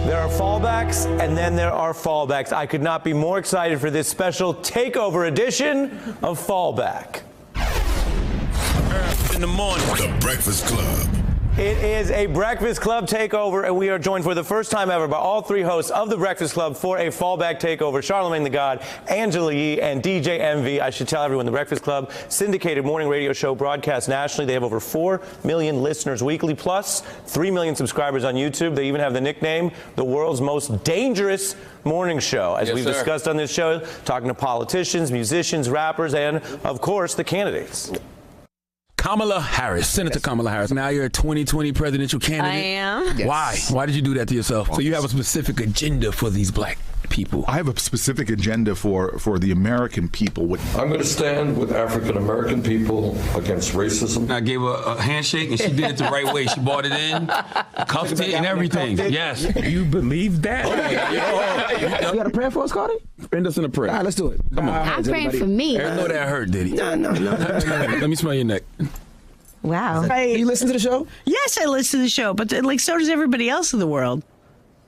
There are fallbacks, and then there are fallbacks. I could not be more excited for this special takeover edition of Fallback. In the morning. The Breakfast Club. It is a Breakfast Club takeover, and we are joined for the first time ever by all three hosts of the Breakfast Club for a fallback takeover. Charlamagne the God, Angela Yee, and DJ Envy. I should tell everyone, the Breakfast Club, syndicated morning radio show, broadcast nationally. They have over 4 million listeners weekly, plus 3 million subscribers on YouTube. They even have the nickname, the world's most dangerous morning show, as we've discussed on this show, talking to politicians, musicians, rappers, and, of course, the candidates. Kamala Harris, Senator Kamala Harris. Now you're a 2020 presidential candidate. I am. Yes. Why? Why did you do that to yourself? So you have a specific agenda for these black people. I have a specific agenda for the American people. I'm going to stand with African American people against racism. I gave her a handshake and she did it the right way. She brought it in, cuffed it, and everything. Yes. You believe that? You got a prayer for us, Cardi? End us in a prayer. All right, let's do it. Come on. I'm praying for me. I know that hurt, did he? No. Let me smell your neck. Wow. You listen to the show? Yes, I listen to the show, but like so does everybody else in the world.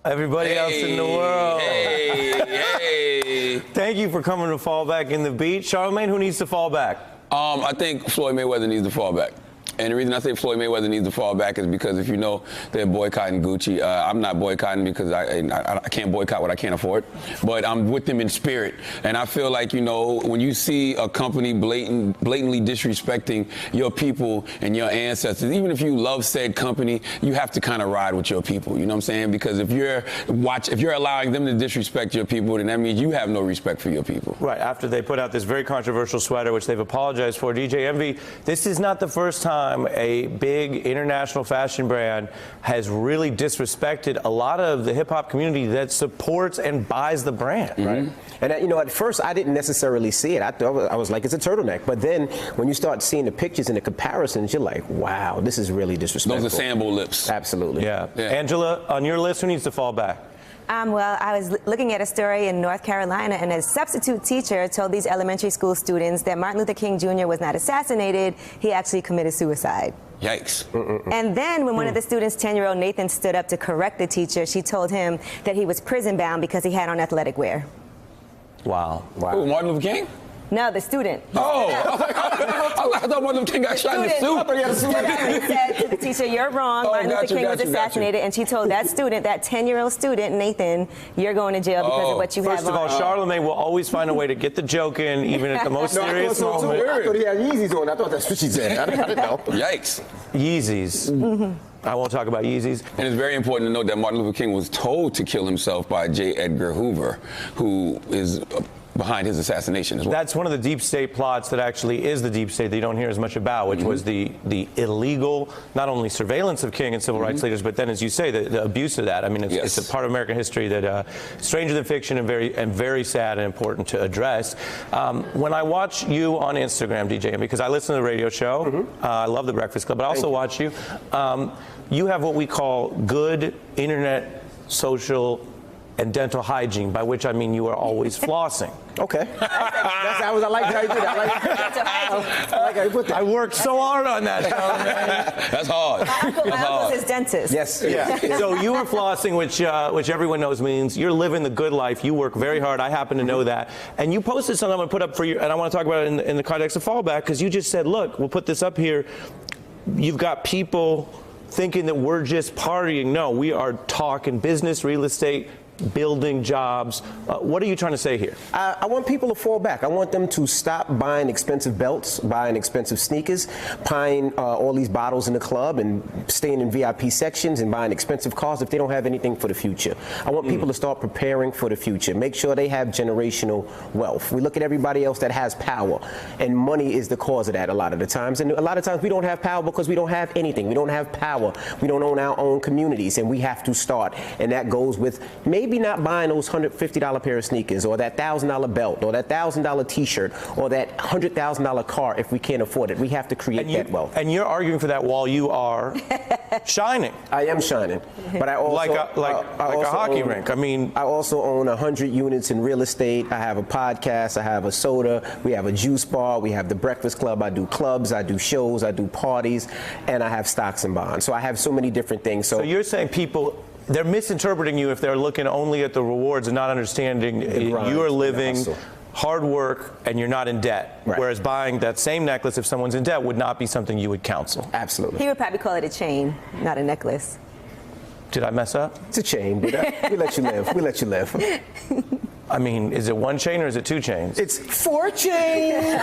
Everybody else in the world. Hey. Thank you for coming to Fallback in the Beat. Charlamagne, who needs to fall back? I think Floyd Mayweather needs to fall back. And the reason I say Floyd Mayweather needs to fall back is because if you know they're boycotting Gucci, I'm not boycotting because I can't boycott what I can't afford, but I'm with them in spirit. And I feel like, you know, when you see a company blatantly disrespecting your people and your ancestors, even if you love said company, you have to kind of ride with your people. You know what I'm saying? Because if you're allowing them to disrespect your people, then that means you have no respect for your people. Right, after they put out this very controversial sweater, which they've apologized for. DJ Envy, this is not the first time a big international fashion brand has really disrespected a lot of the hip-hop community that supports and buys the brand, right? And you know, at first I didn't necessarily see it. I was like, it's a turtleneck. But then when you start seeing the pictures and the comparisons, you're like, wow, this is really disrespectful. Those are Sambo lips. Absolutely. Yeah. Angela, on your list, who needs to fall back? Well, I was looking at a story in North Carolina, and a substitute teacher told these elementary school students that Martin Luther King Jr. was not assassinated, he actually committed suicide. Yikes. And then when one of the students, 10-year-old Nathan, stood up to correct the teacher, she told him that he was prison-bound because he had on athletic wear. Wow. Who, Martin Luther King? No, the student. Oh, I thought Martin Luther King got shot in the suit. I thought he had a suit. He said to the teacher, you're wrong. Martin Luther King was assassinated. And she told that student, that 10-year-old student, Nathan, you're going to jail because of what you have on. First of all, Charlamagne will always find a way to get the joke in, even at the most serious moment. I thought he had Yeezys on. I thought that's what she said. I didn't know. Yikes. Yeezys. I won't talk about Yeezys. And it's very important to note that Martin Luther King was told to kill himself by J. Edgar Hoover, who is behind his assassination as well. That's one of the deep state plots that actually is the deep state that you don't hear as much about, which was the illegal, not only surveillance of King and civil rights leaders, but then, as you say, the abuse of that. I mean, it's a part of American history that stranger than fiction and very sad and important to address. When I watch you on Instagram, DJ, because I listen to the radio show, I love the Breakfast Club, but I also watch you. You have what we call good internet, social, and dental hygiene, by which I mean you are always flossing. Okay. I like how you did that. I like how you put that. I worked so hard on that. That's hard. My uncle's his dentist. Yes. Yeah. So you are flossing, which everyone knows means you're living the good life. You work very hard. I happen to know that. And you posted something I'm going to put up for you, and I want to talk about it in the context of fallback, because you just said, look, we'll put this up here. You've got people thinking that we're just partying. No, we are talking business, real estate, building jobs. What are you trying to say here? I want people to fall back. I want them to stop buying expensive belts, buying expensive sneakers, buying all these bottles in the club and staying in VIP sections and buying expensive cars if they don't have anything for the future. I want people to start preparing for the future. Make sure they have generational wealth. We look at everybody else that has power, and money is the cause of that a lot of the times. And a lot of times we don't have power because we don't have anything. We don't have power. We don't own our own communities, and we have to start. And that goes with maybe not buying those $150 pair of sneakers, or that $1,000 belt, or that $1,000 t-shirt, or that $100,000 car if we can't afford it. We have to create that wealth. And you're arguing for that while you are shining. I am shining, but I also like a hockey rink. I mean, I also own 100 units in real estate. I have a podcast. I have a soda. We have a juice bar. We have the Breakfast Club. I do clubs. I do shows. I do parties, and I have stocks and bonds. So I have so many different things. So you're saying people they're misinterpreting you if they're looking only at the rewards and not understanding grind, you are the living hustle. hard work and you're not in debt. Right. Whereas buying that same necklace if someone's in debt would not be something you would counsel. Absolutely. He would probably call it a chain, not a necklace. Did I mess up? It's a chain, but we let you live. We let you live. I mean, is it one chain or is it two chains? It's 4 chains.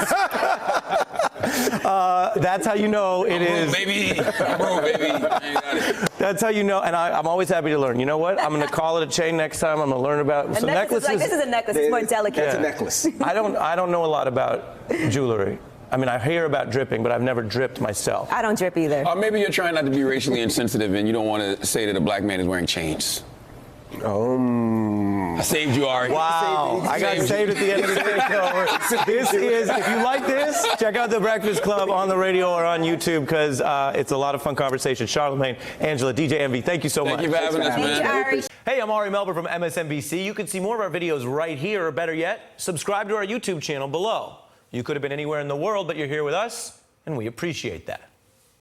That's how you know it is. Baby, bro, baby. I ain't got it. That's how you know, and I'm always happy to learn. You know what? I'm going to call it a chain next time. I'm going to learn about A necklace is like, this is a necklace. It's more delicate. It's a necklace. I don't know a lot about jewelry. I mean, I hear about dripping, but I've never dripped myself. I don't drip either. Or maybe you're trying not to be racially insensitive and you don't want to say that a black man is wearing chains. I saved you, Ari. Wow, I got saved at the end of the takeover. This is, if you like this, check out The Breakfast Club on the radio or on YouTube because it's a lot of fun conversation. Charlamagne, Angela, DJ Envy, thank you so much. Thank you for having us, Thank you, man. Ari. Hey, I'm Ari Melber from MSNBC. You can see more of our videos right here, or better yet, subscribe to our YouTube channel below. You could have been anywhere in the world, but you're here with us, and we appreciate that.